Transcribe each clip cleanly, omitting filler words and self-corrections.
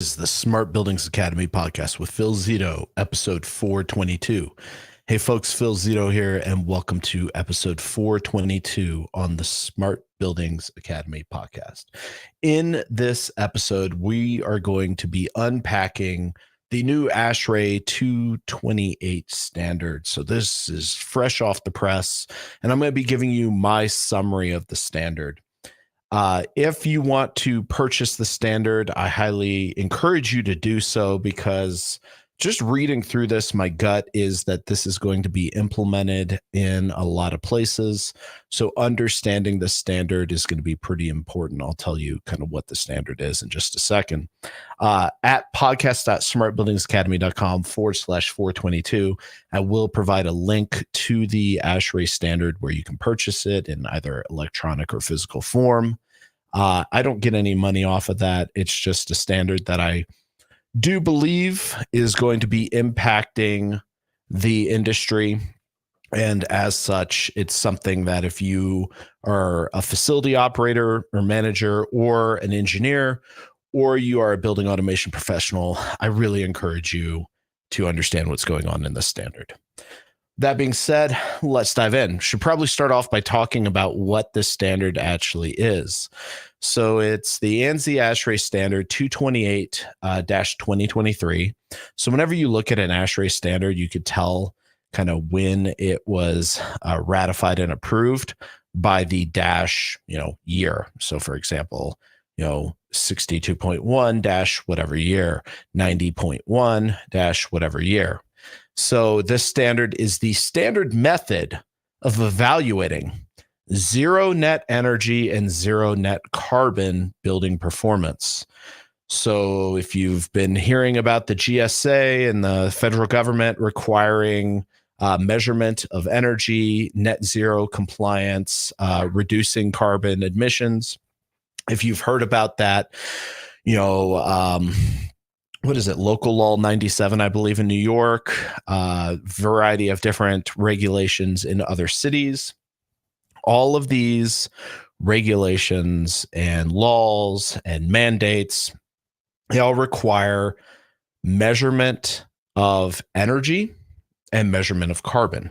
This is the Smart Buildings Academy podcast with Phil Zito, episode 422. Hey folks, Phil Zito here, and welcome to episode 422 on the Smart Buildings Academy podcast. In this episode, we are going to be unpacking the new ASHRAE 228 standard. So this is fresh off the press, and I'm going to be giving you my summary of the standard. If you want to purchase the standard, I highly encourage you to do so, because just reading through this, my gut is that this is going to be implemented in a lot of places. So understanding the standard is going to be pretty important. I'll tell you kind of what the standard is in just a second. At podcast.smartbuildingsacademy.com/422, I will provide a link to the ASHRAE standard where you can purchase it in either electronic or physical form. I don't get any money off of that. It's just a standard that I do believe is going to be impacting the industry. And as such, it's something that if you are a facility operator or manager or an engineer, or you are a building automation professional, I really encourage you to understand what's going on in this standard. That being said, let's dive in. Should probably start off by talking about what this standard actually is. So it's the ANSI ASHRAE standard 228-2023. So whenever you look at an ASHRAE standard, you could tell kind of when it was ratified and approved by the dash, year. So for example, 62.1 dash whatever year, 90.1 dash whatever year. So this standard is the standard method of evaluating zero net energy and zero net carbon building performance. So if you've been hearing about the GSA and the federal government requiring measurement of energy, net zero compliance, reducing carbon emissions, if you've heard about that, what is it? Local Law 97, I believe, in New York, variety of different regulations in other cities. All of these regulations and laws and mandates, they all require measurement of energy and measurement of carbon.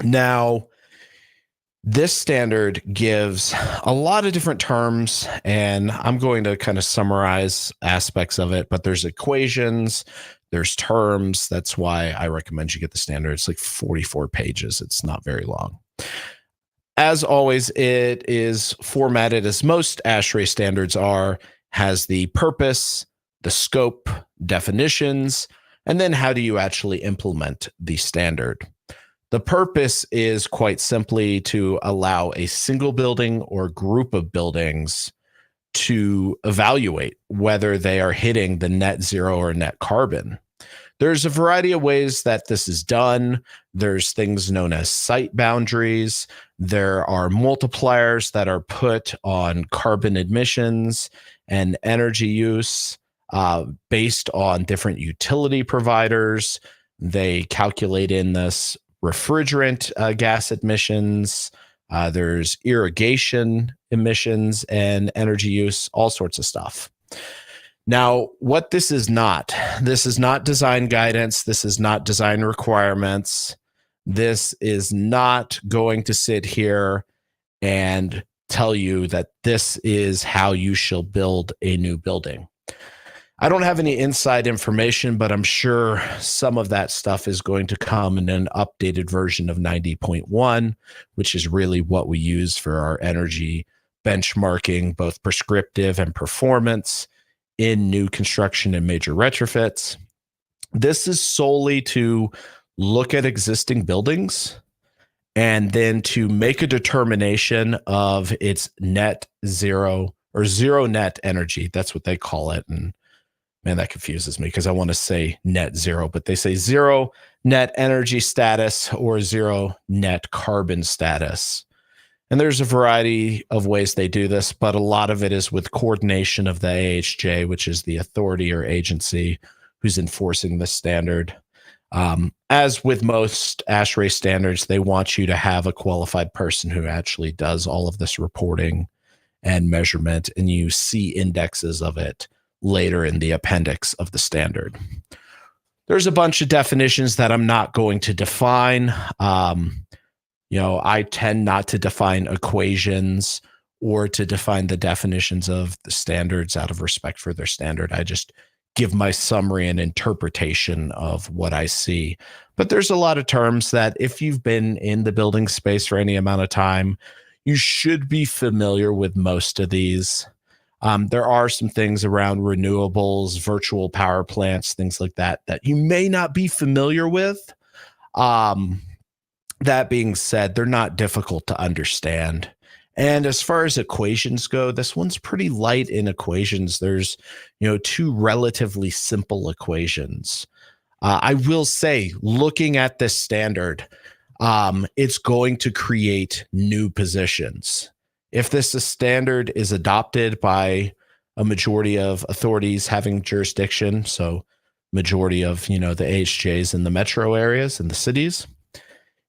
Now, this standard gives a lot of different terms, and I'm going to kind of summarize aspects of it, but there's equations, there's terms. That's why I recommend you get the standard. It's like 44 pages. It's not very long. As always, it is formatted as most ASHRAE standards are, has the purpose, the scope, definitions, and then how do you actually implement the standard. The purpose is quite simply to allow a single building or group of buildings to evaluate whether they are hitting the net zero or net carbon. There's a variety of ways that this is done. There's things known as site boundaries. There are multipliers that are put on carbon emissions and energy use based on different utility providers. They calculate in this refrigerant gas emissions, there's irrigation emissions and energy use, all sorts of stuff. Now, what this is not design guidance. This is not design requirements. This is not going to sit here and tell you that this is how you shall build a new building. I don't have any inside information, but I'm sure some of that stuff is going to come in an updated version of 90.1, which is really what we use for our energy benchmarking, both prescriptive and performance in new construction and major retrofits. This is solely to look at existing buildings and then to make a determination of its net zero or zero net energy. That's what they call it. And man, that confuses me because I want to say net zero, but they say zero net energy status or zero net carbon status. And there's a variety of ways they do this, but a lot of it is with coordination of the AHJ, which is the authority or agency who's enforcing the standard. As with most ASHRAE standards, they want you to have a qualified person who actually does all of this reporting and measurement, and you see indexes of it later in the appendix of the standard. There's a bunch of definitions that I'm not going to define. I tend not to define equations or to define the definitions of the standards out of respect for their standard. I just give my summary and interpretation of what I see. But there's a lot of terms that if you've been in the building space for any amount of time, you should be familiar with most of these. There are some things around renewables, virtual power plants, things like that you may not be familiar with. That being said, they're not difficult to understand. And as far as equations go, this one's pretty light in equations. There's, two relatively simple equations. I will say, looking at this standard, it's going to create new positions. If this standard is adopted by a majority of authorities having jurisdiction, so majority of, the AHJs in the metro areas and the cities,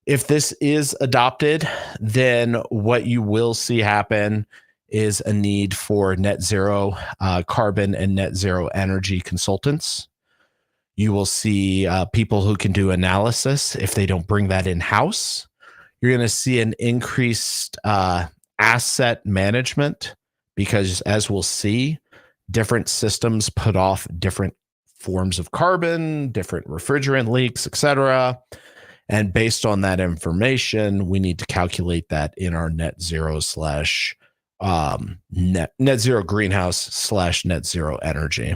if this is adopted, then what you will see happen is a need for net zero carbon and net zero energy consultants. You will see people who can do analysis if they don't bring that in-house. You're going to see an increased asset management because, as we'll see, different systems put off different forms of carbon, different refrigerant leaks, etc. And based on that information, we need to calculate that in our net zero net zero greenhouse / net zero energy.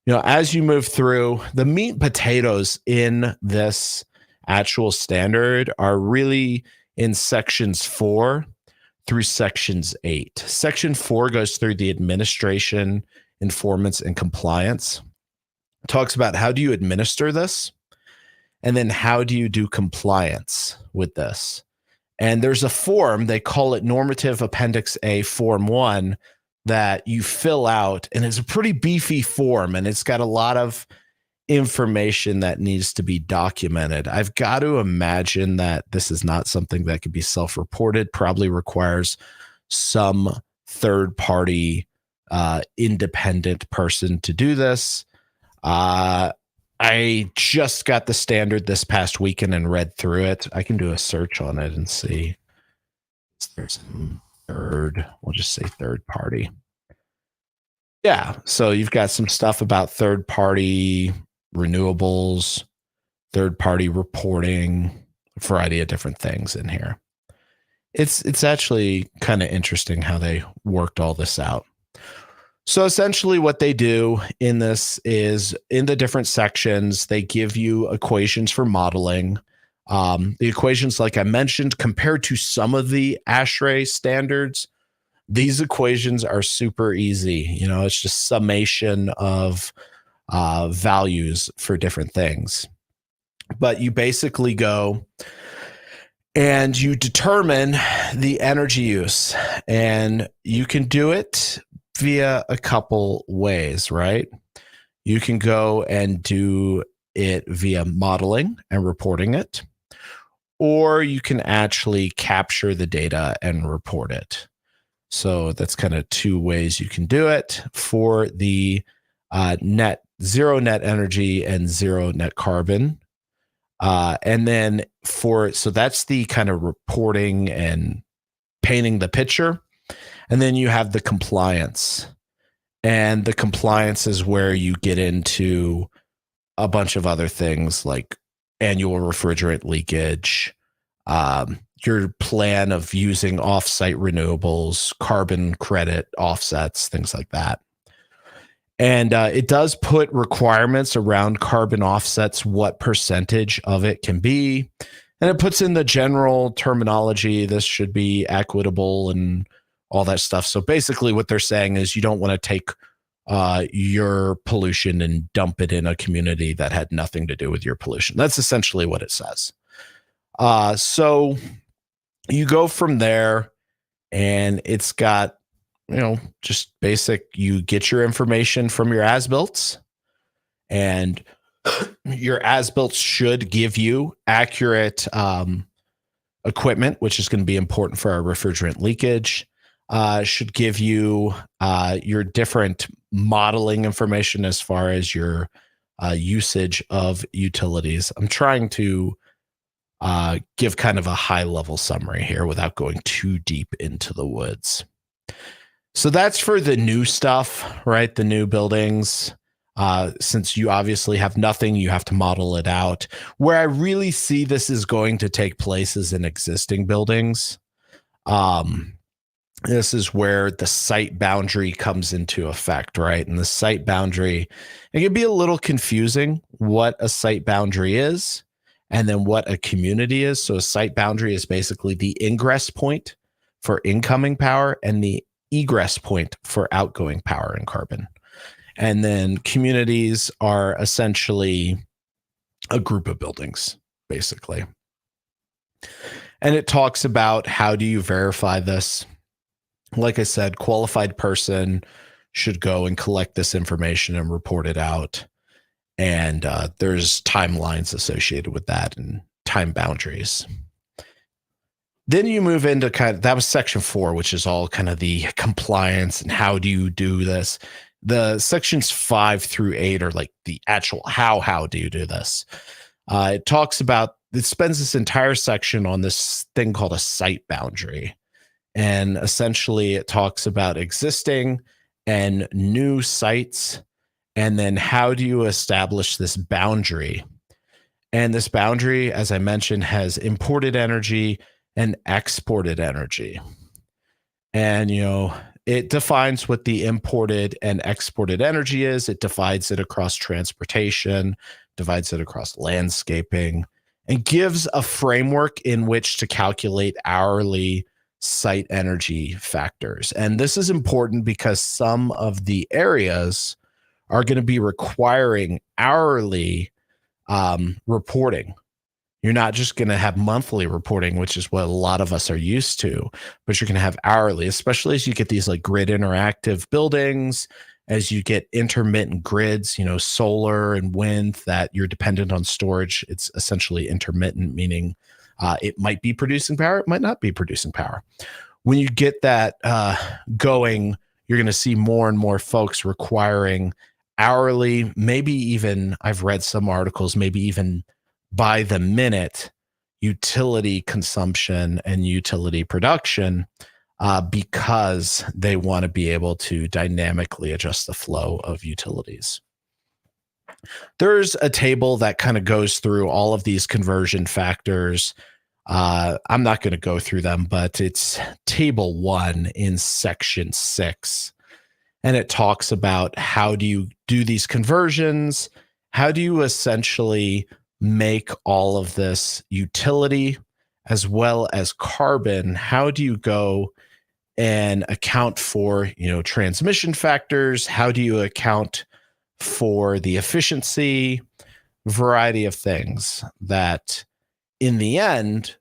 As you move through, the meat and potatoes in this actual standard are really in sections 4 through sections 8. Section 4 goes through the administration, informants, and compliance. It talks about how do you administer this? And then how do you do compliance with this? And there's a form, they call it Normative Appendix A, Form 1, that you fill out. And it's a pretty beefy form, and it's got a lot of information that needs to be documented. I've got to imagine that this is not something that could be self-reported, probably requires some third-party independent person to do this. I just got the standard this past weekend and read through it. I can do a search on it and see. There's some we'll just say third party. Yeah, so you've got some stuff about third party renewables, third party reporting, a variety of different things in here. It's actually kind of interesting how they worked all this out. So essentially what they do in this is in the different sections, they give you equations for modeling. The equations, like I mentioned, compared to some of the ASHRAE standards, these equations are super easy. It's just summation of values for different things. But you basically go and you determine the energy use, and you can do it via a couple ways, right? You can go and do it via modeling and reporting it, or you can actually capture the data and report it. So that's kind of two ways you can do it for the net zero net energy and zero net carbon. And then so that's the kind of reporting and painting the picture. And then you have the compliance. And the compliance is where you get into a bunch of other things like annual refrigerant leakage, your plan of using off-site renewables, carbon credit offsets, things like that. And it does put requirements around carbon offsets, what percentage of it can be. And it puts in the general terminology, this should be equitable and all that stuff. So basically what they're saying is you don't want to take your pollution and dump it in a community that had nothing to do with your pollution. That's essentially what it says. So you go from there, and it's got, just basic, you get your information from your as-builts, and your as-builts should give you accurate equipment, which is going to be important for our refrigerant leakage. Should give you your different modeling information as far as your usage of utilities. I'm trying to give kind of a high level summary here without going too deep into the woods. So that's for the new stuff, right? The new buildings. Since you obviously have nothing, you have to model it out. Where I really see this is going to take place is in existing buildings. This is where the site boundary comes into effect, right? And the site boundary, it can be a little confusing what a site boundary is and then what a community is. So a site boundary is basically the ingress point for incoming power and the egress point for outgoing power in carbon. And then communities are essentially a group of buildings, basically. And it talks about how do you verify this? Like I said, qualified person should go and collect this information and report it out. And there's timelines associated with that and time boundaries. Then you move into that was section 4, which is all kind of the compliance and how do you do this. The sections 5 through 8 are like the actual how do you do this. It spends this entire section on this thing called a site boundary. And essentially it talks about existing and new sites. And then how do you establish this boundary? And this boundary, as I mentioned, has imported energy and exported energy. And, it defines what the imported and exported energy is. It divides it across transportation, divides it across landscaping, and gives a framework in which to calculate hourly site energy factors. And this is important because some of the areas are going to be requiring hourly reporting. You're not just going to have monthly reporting, which is what a lot of us are used to, but you're going to have hourly, especially as you get these like grid interactive buildings, as you get intermittent grids, solar and wind that you're dependent on storage. It's essentially intermittent, meaning it might be producing power, it might not be producing power. When you get that going, you're going to see more and more folks requiring hourly, maybe even, I've read some articles, maybe even by the minute utility consumption and utility production because they want to be able to dynamically adjust the flow of utilities. There's a table that kind of goes through all of these conversion factors. I'm not going to go through them, but it's table 1 in section 6. And it talks about how do you do these conversions? How do you essentially make all of this utility as well as carbon? How do you go and account for, transmission factors? How do you account for the efficiency? Variety of things that in the end,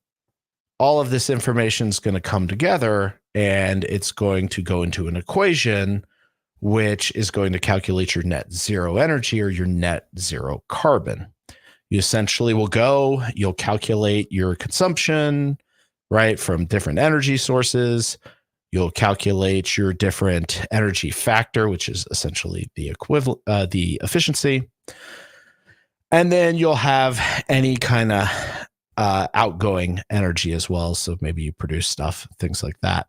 all of this information is going to come together and it's going to go into an equation, which is going to calculate your net zero energy or your net zero carbon. You essentially you'll calculate your consumption, right, from different energy sources. You'll calculate your different energy factor, which is essentially the equivalent, the efficiency. And then you'll have any kind of outgoing energy as well. So maybe you produce stuff, things like that.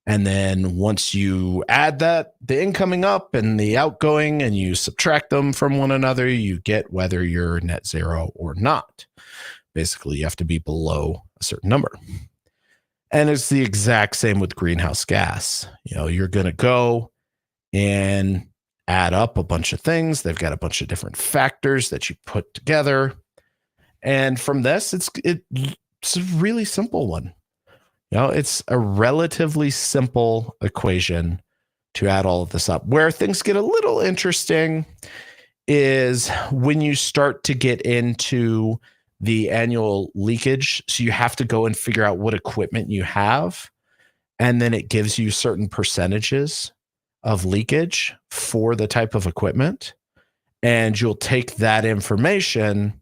And then once you add the incoming up and the outgoing, and you subtract them from one another, you get whether you're net zero or not. Basically, you have to be below a certain number. And it's the exact same with greenhouse gas. You're going to go and add up a bunch of things. They've got a bunch of different factors that you put together. And from this, it's a really simple one. It's a relatively simple equation to add all of this up. Where things get a little interesting is when you start to get into the annual leakage. So you have to go and figure out what equipment you have. And then it gives you certain percentages of leakage for the type of equipment. And you'll take that information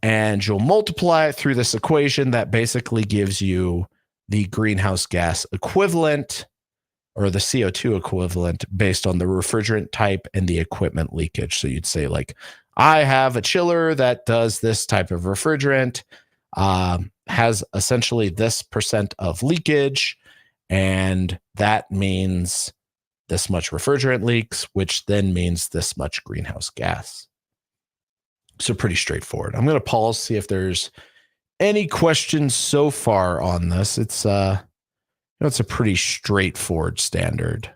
and you'll multiply it through this equation that basically gives you the greenhouse gas equivalent or the CO2 equivalent based on the refrigerant type and the equipment leakage. So you'd say, like, I have a chiller that does this type of refrigerant, has essentially this percent of leakage, and that means this much refrigerant leaks, which then means this much greenhouse gas. So pretty straightforward. I'm going to pause, see if there's any questions so far on this. It's it's a pretty straightforward standard,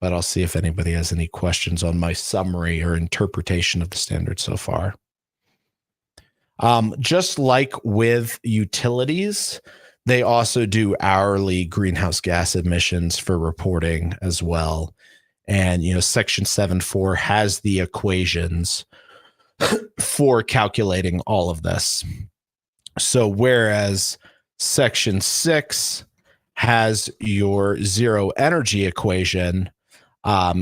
but I'll see if anybody has any questions on my summary or interpretation of the standard so far. Just like with utilities, they also do hourly greenhouse gas emissions for reporting as well. And, Section 7.4 has the equations for calculating all of this. So whereas Section 6 has your zero energy equation,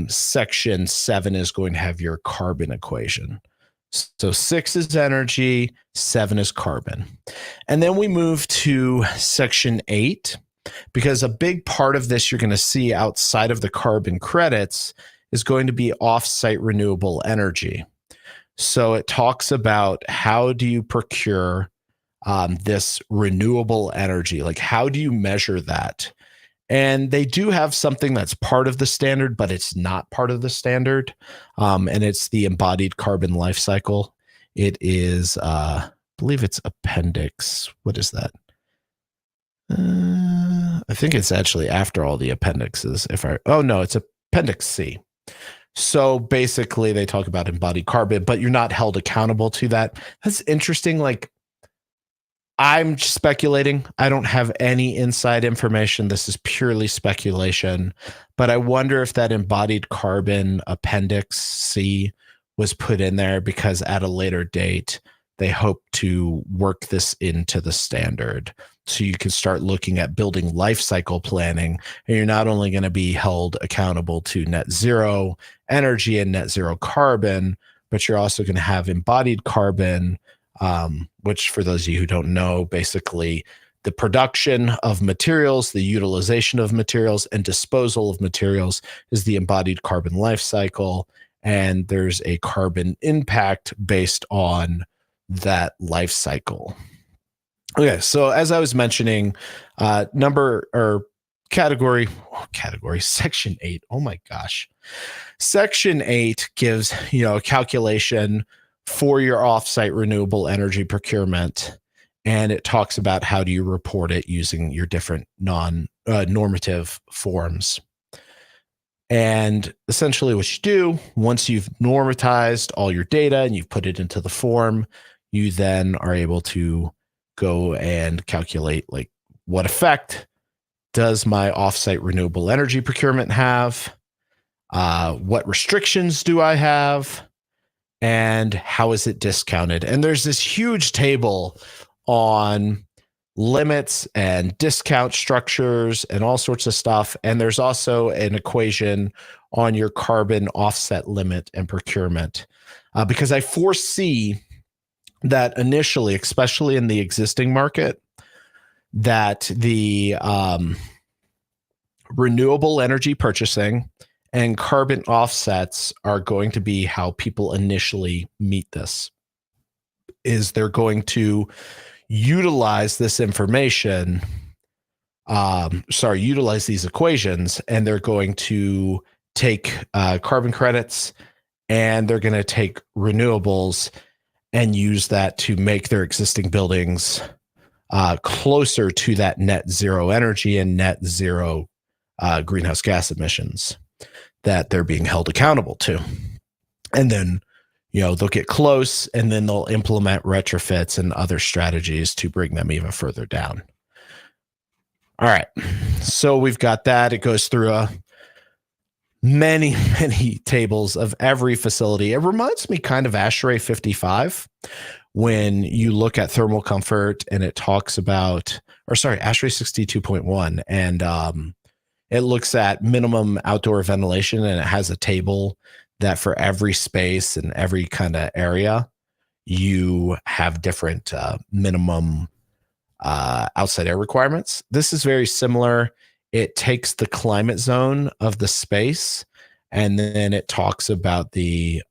Section 7 is going to have your carbon equation. So 6 is energy, 7 is carbon. And then we move to Section 8, because a big part of this you're going to see outside of the carbon credits is going to be off-site renewable energy. So it talks about how do you procure this renewable energy? Like, how do you measure that? And they do have something that's part of the standard, but it's not part of the standard. And it's the embodied carbon life cycle. It is, I believe it's appendix. What is that? I think it's actually after all the appendixes. It's appendix C. So basically they talk about embodied carbon, but you're not held accountable to that. That's interesting. Like, I'm speculating. I don't have any inside information. This is purely speculation, but I wonder if that embodied carbon appendix C was put in there because at a later date, they hope to work this into the standard. So you can start looking at building life cycle planning, and you're not only going to be held accountable to net zero energy and net zero carbon, but you're also going to have embodied carbon, which, for those of you who don't know, basically the production of materials, the utilization of materials, and disposal of materials is the embodied carbon life cycle. And there's a carbon impact based on that life cycle. Okay, so as I was mentioning, category, Section 8. Oh my gosh. Section 8 gives, a calculation for your offsite renewable energy procurement. And it talks about how do you report it using your different non-normative forms. And essentially what you do, once you've normatized all your data and you've put it into the form, you then are able to go and calculate, like, what effect does my offsite renewable energy procurement have? What restrictions do I have? And how is it discounted? And there's this huge table on limits and discount structures and all sorts of stuff. And there's also an equation on your carbon offset limit and procurement. Because I foresee that initially, especially in the existing market, that the renewable energy purchasing and carbon offsets are going to be how people initially meet this. Is they're going to utilize this information, utilize these equations, and they're going to take carbon credits and they're going to take renewables and use that to make their existing buildings closer to that net zero energy and net zero greenhouse gas emissions that they're being held accountable to. And then, they'll get close and then they'll implement retrofits and other strategies to bring them even further down. All right. So we've got that. It goes through many tables of every facility. It reminds me kind of ASHRAE 55 when you look at thermal comfort, and it talks about, ASHRAE 62.1, and it looks at minimum outdoor ventilation, and it has a table that for every space and every kind of area, you have different minimum outside air requirements. This is very similar it takes the climate zone of the space, and then it talks about the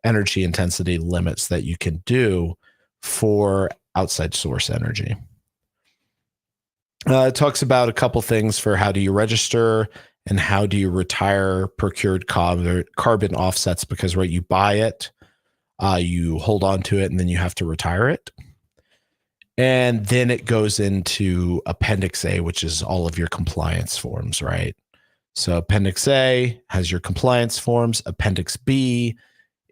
energy intensity limits that you can do for outside source energy. It talks about a couple things for how do you register and how do you retire procured carbon offsets, because right, you buy it, you hold on to it, and then you have to retire it. And then it goes into Appendix A, which is all of your compliance forms, right? So Appendix A has your compliance forms. Appendix B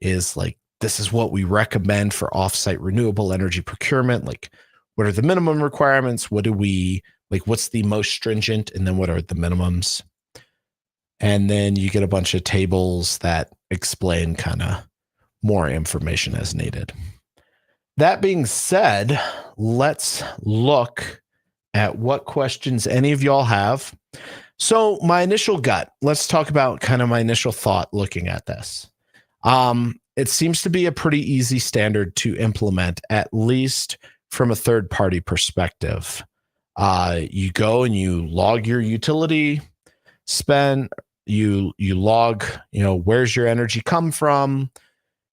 is like, this is what we recommend for offsite renewable energy procurement. Like, what are the minimum requirements? What do we like? What's the most stringent? And then what are the minimums? And then you get a bunch of tables that explain kind of more information as needed. That being said, let's look at what questions any of y'all have. So my initial gut, let's talk about kind of my initial thought looking at this. It seems to be a pretty easy standard to implement, at least from a third-party perspective. You go and you log your utility spend, you log, where's your energy come from,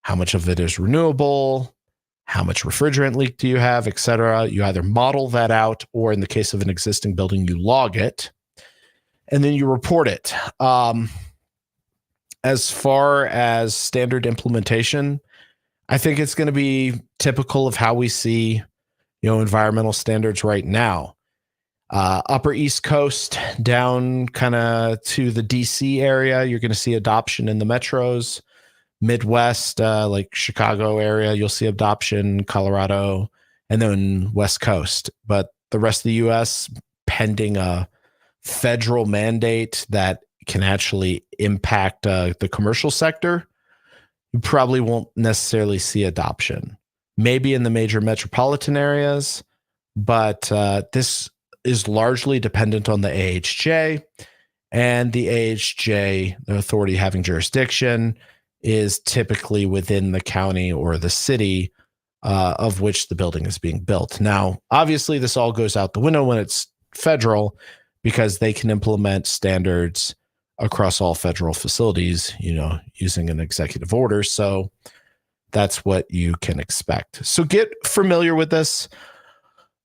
how much of it is renewable, how much refrigerant leak do you have, et cetera. You either model that out, or in the case of an existing building, you log it, and then you report it. As far as standard implementation, I think it's going to be typical of how we see, environmental standards right now. Upper East Coast down kind of to the DC area, you're going to see adoption in the metros. Midwest, like Chicago area, you'll see adoption, Colorado, and then West Coast. But the rest of the U.S., pending a federal mandate that can actually impact the commercial sector, you probably won't necessarily see adoption. Maybe in the major metropolitan areas, but this is largely dependent on the AHJ, and the AHJ, the authority having jurisdiction, is typically within the county or the city of which the building is being built. Now, obviously, this all goes out the window when it's federal, because they can implement standards across all federal facilities, using an executive order. So that's what you can expect. So get familiar with this,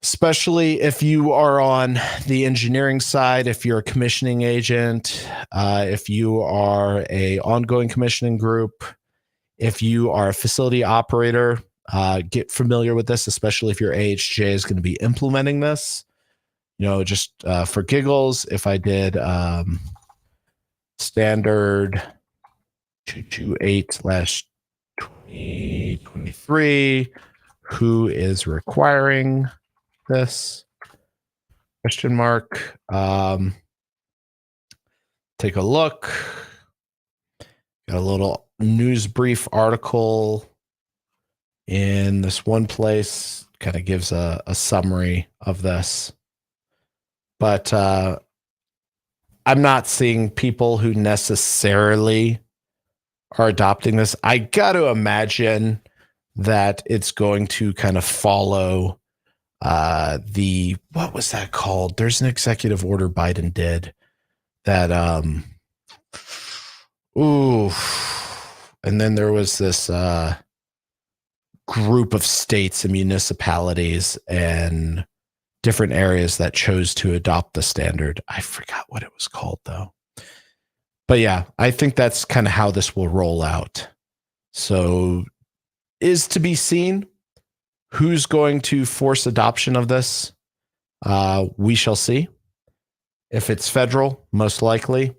especially if you are on the engineering side, if you're a commissioning agent, if you are a ongoing commissioning group, if you are a facility operator, get familiar with this, especially if your AHJ is going to be implementing this. Just for giggles, if I did standard 228/2023, who is requiring this? Question mark. Take a look. Got a little news brief article in this one place, kind of gives a summary of this. But I'm not seeing people who necessarily are adopting this. I got to imagine that it's going to kind of follow what was that called? There's an executive order Biden did that, and then there was this group of states and municipalities and different areas that chose to adopt the standard. I forgot what it was called though. But yeah, I think that's kind of how this will roll out. So is to be seen who's going to force adoption of this. We shall see. If it's federal, most likely.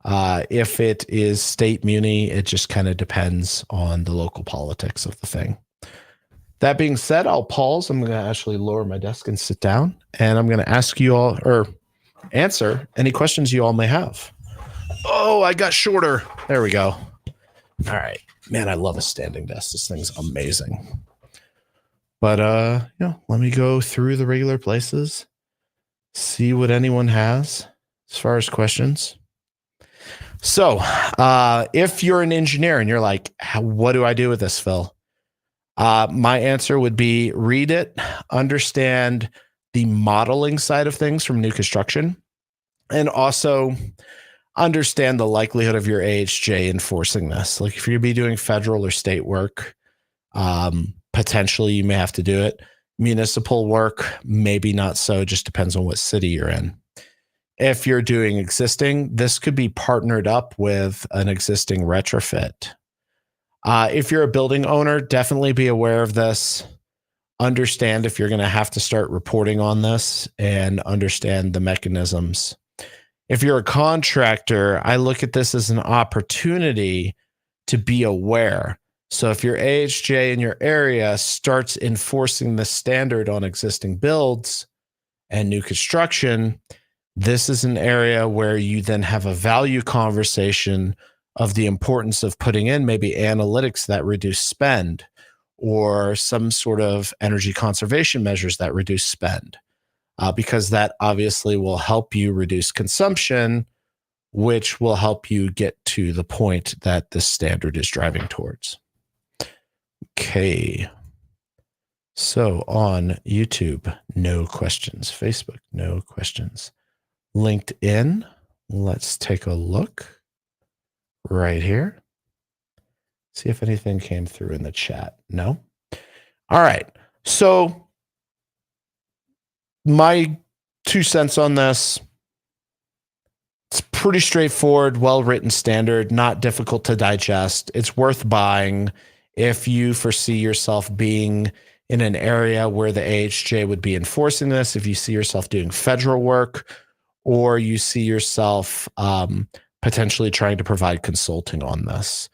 If it is state muni, it just kind of depends on the local politics of the thing. That being said, I'll pause. I'm going to actually lower my desk and sit down, and I'm going to ask you all, or answer any questions you all may have. Oh, I got shorter. There we go. All right. Man, I love a standing desk. This thing's amazing. But, let me go through the regular places, see what anyone has as far as questions. So, if you're an engineer and you're like, what do I do with this, Phil? My answer would be read it, understand the modeling side of things from new construction, And also understand the likelihood of your AHJ enforcing this. Like if you're be doing federal or state work, potentially you may have to do it. Municipal work, maybe not so, just depends on what city you're in. If you're doing existing, this could be partnered up with an existing retrofit. If you're a building owner, definitely be aware of this. Understand if you're going to have to start reporting on this and understand the mechanisms. If you're a contractor, I look at this as an opportunity to be aware. So if your AHJ in your area starts enforcing the standard on existing builds and new construction, this is an area where you then have a value conversation of the importance of putting in maybe analytics that reduce spend or some sort of energy conservation measures that reduce spend, because that obviously will help you reduce consumption, which will help you get to the point that this standard is driving towards. Okay. So on YouTube, no questions. Facebook, no questions. LinkedIn, let's take a look right here. See if anything came through in the chat. No? All right. So my 2 cents on this, it's pretty straightforward, well-written standard, not difficult to digest. It's worth buying if you foresee yourself being in an area where the AHJ would be enforcing this, if you see yourself doing federal work, or you see yourself potentially trying to provide consulting on this.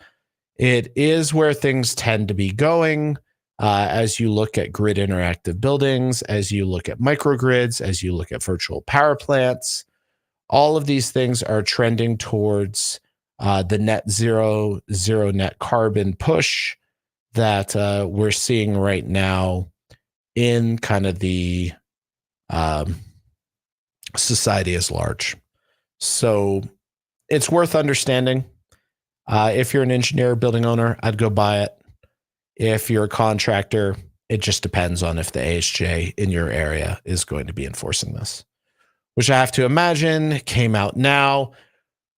It is where things tend to be going as you look at grid interactive buildings, as you look at microgrids, as you look at virtual power plants. All of these things are trending towards the net zero net carbon push that we're seeing right now in kind of the society as large. So it's worth understanding. If you're an engineer, building owner, I'd go buy it. If you're a contractor, it just depends on if the AHJ in your area is going to be enforcing this, which I have to imagine came out now.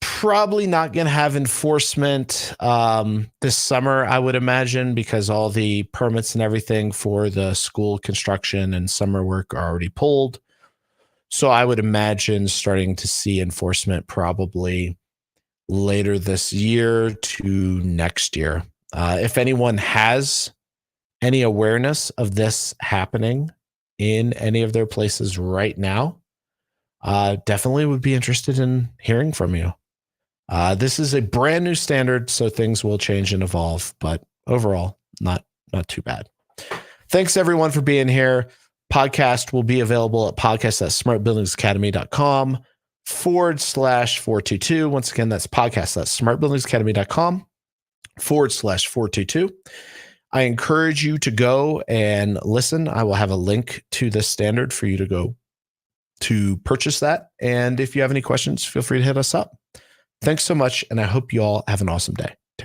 Probably not going to have enforcement this summer, I would imagine, because all the permits and everything for the school construction and summer work are already pulled. So I would imagine starting to see enforcement probably later this year to next year. If anyone has any awareness of this happening in any of their places right now, definitely would be interested in hearing from you. This is a brand new standard, so things will change and evolve, but overall, not too bad. Thanks everyone for being here. Podcast will be available at podcast.smartbuildingsacademy.com/422. Once again, that's podcast.smartbuildingsacademy.com/422. I encourage you to go and listen. I will have a link to this standard for you to go to purchase that. And if you have any questions, feel free to hit us up. Thanks so much, and I hope you all have an awesome day.